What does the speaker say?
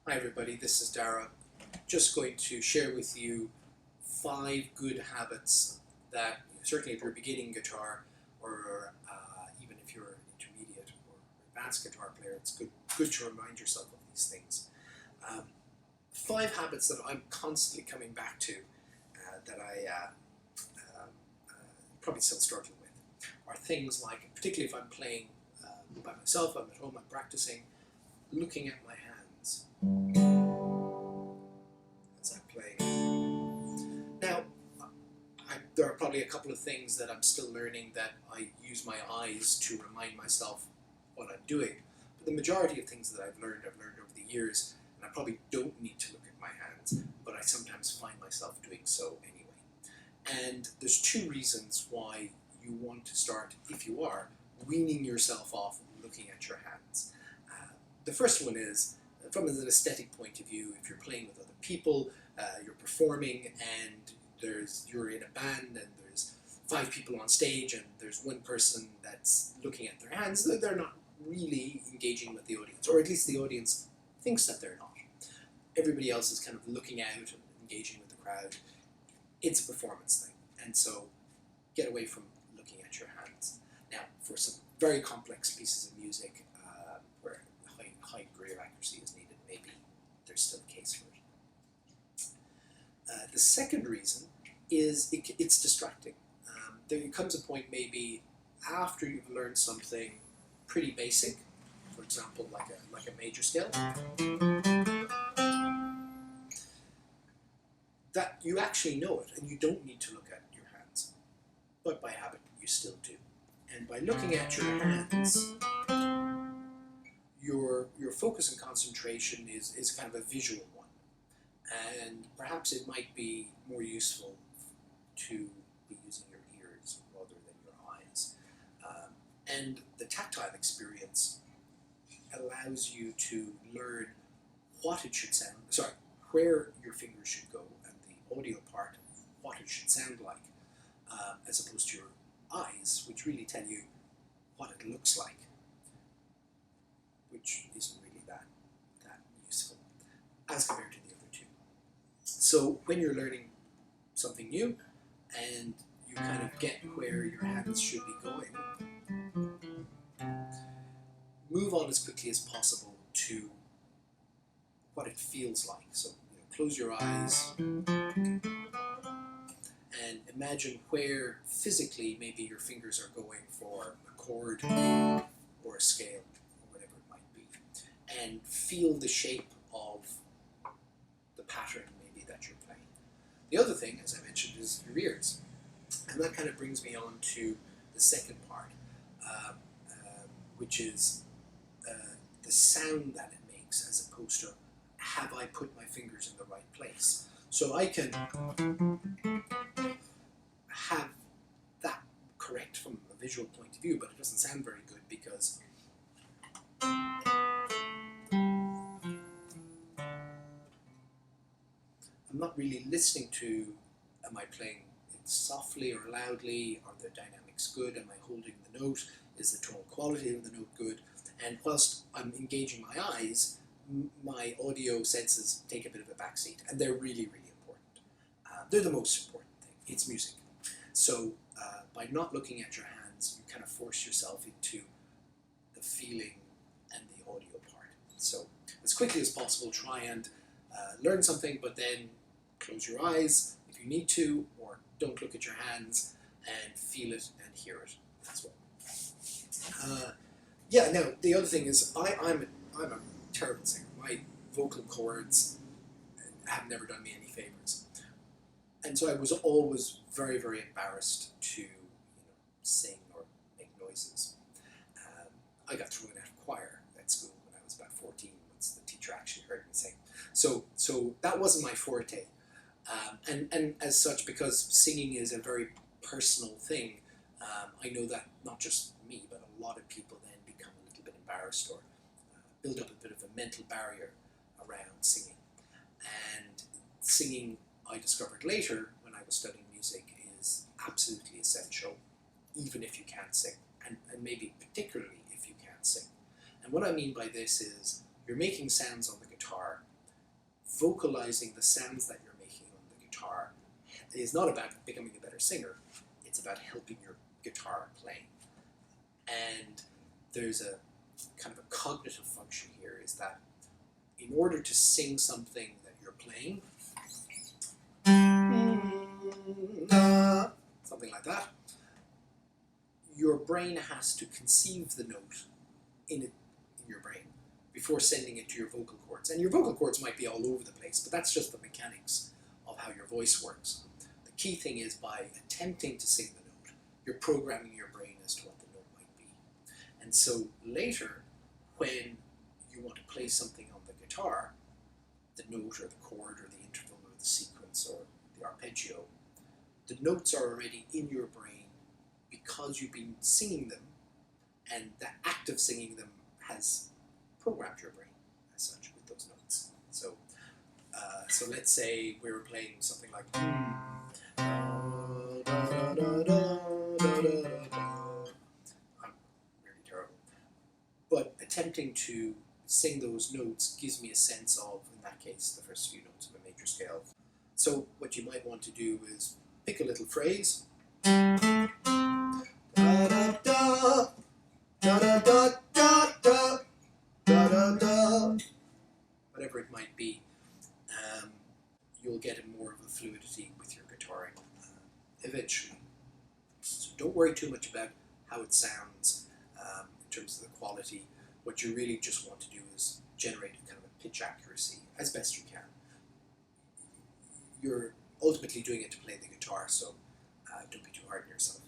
Hi everybody, this is Dara. Just going to share with you 5 good habits that, certainly if you're a beginning guitar or even if you're an intermediate or advanced guitar player, it's good to remind yourself of these things. 5 habits that I'm constantly coming back to that I probably still struggling with are things like, particularly if I'm playing by myself, I'm at home, I'm practicing, looking at my hands as I play. Now, there are probably a couple of things that I'm still learning that I use my eyes to remind myself what I'm doing. But the majority of things that I've learned over the years, and I probably don't need to look at my hands, but I sometimes find myself doing so anyway. And there's 2 reasons why you want to start, if you are, weaning yourself off looking at your hands. The first one is, from an aesthetic point of view, if you're playing with other people, you're performing and you're in a band and there's 5 people on stage and there's one person that's looking at their hands, they're not really engaging with the audience, or at least the audience thinks that they're not. Everybody else is kind of looking out and engaging with the crowd. It's a performance thing, and so get away from looking at your hands. Now, for some very complex pieces of music where high degree of accuracy is needed, maybe there's still a case for it. The second reason is it's distracting. There comes a point maybe after you've learned something pretty basic, for example, like a major scale, that you actually know it and you don't need to look at your hands, but by habit you still do. And by looking at your hands, your focus and concentration is kind of a visual one, and perhaps it might be more useful to be using your ears rather than your eyes. And the tactile experience allows you to learn what it should sound, where your fingers should go, and the audio part, what it should sound like, as opposed to your eyes, which really tell you what it looks like, which isn't really that useful as compared to the other 2. So when you're learning something new and you kind of get where your hands should be going, move on as quickly as possible to what it feels like. So close your eyes and imagine where physically maybe your fingers are going for a chord or a scale or whatever it might be, and feel the shape of the pattern maybe that you're playing. The other thing, as I mentioned, is your ears, and that kind of brings me on to the second part, which is the sound that it makes, as opposed to have I put my fingers in the right place. So I can have that correct from a visual point of view, but it doesn't sound very good because I'm not really listening to, am I playing it softly or loudly? Are the dynamics good? Am I holding the note? Is the tone quality of the note good? And whilst I'm engaging my eyes, my audio senses take a bit of a backseat, and they're really, really important. They're the most important thing. It's music. So by not looking at your hands, you kind of force yourself into the feeling and the audio part. So as quickly as possible, try and learn something, but then close your eyes if you need to, or don't look at your hands and feel it and hear it as well. Yeah, now the other thing is I'm a terrible singer. My vocal cords have never done me any favors. And so I was always very, very embarrassed to sing or make noises. I got thrown out of choir at school when I was about 14, once the teacher actually heard me sing. So that wasn't my forte. And as such, because singing is a very personal thing, I know that not just me, but a lot of people then become a little bit embarrassed or build up a bit of a mental barrier around singing. And singing, I discovered later when I was studying music, is absolutely essential, even if you can't sing, and maybe particularly if you can't sing. And what I mean by this is you're making sounds on the guitar vocalizing the sounds that you're making on the guitar is not about becoming a better singer, it's about helping your guitar play. And there's a kind of a cognitive function here, is that in order to sing something that you're playing, something like that, your brain has to conceive the note in your brain before sending it to your vocal cords. And your vocal cords might be all over the place, but that's just the mechanics of how your voice works. The key thing is, by attempting to sing the note, you're programming your brain as to what the note might be. And so later, when you want to play something on the guitar, the note or the chord or the interval or the sequence or the arpeggio, the notes are already in your brain because you've been singing them, and the act of singing them has programmed your brain as such with those notes. So, so let's say we were playing something like I'm really terrible, but attempting to sing those notes gives me a sense of, in that case, the first few notes of a major scale. So what you might want to do is pick a little phrase, da da da da da da da da da da da, whatever it might be. You'll get more of a fluidity with your guitaring eventually. So don't worry too much about how it sounds in terms of the quality. What you really just want to do is generate a kind of a pitch accuracy as best you can. You're ultimately doing it to play the guitar, so don't be too hard on yourself.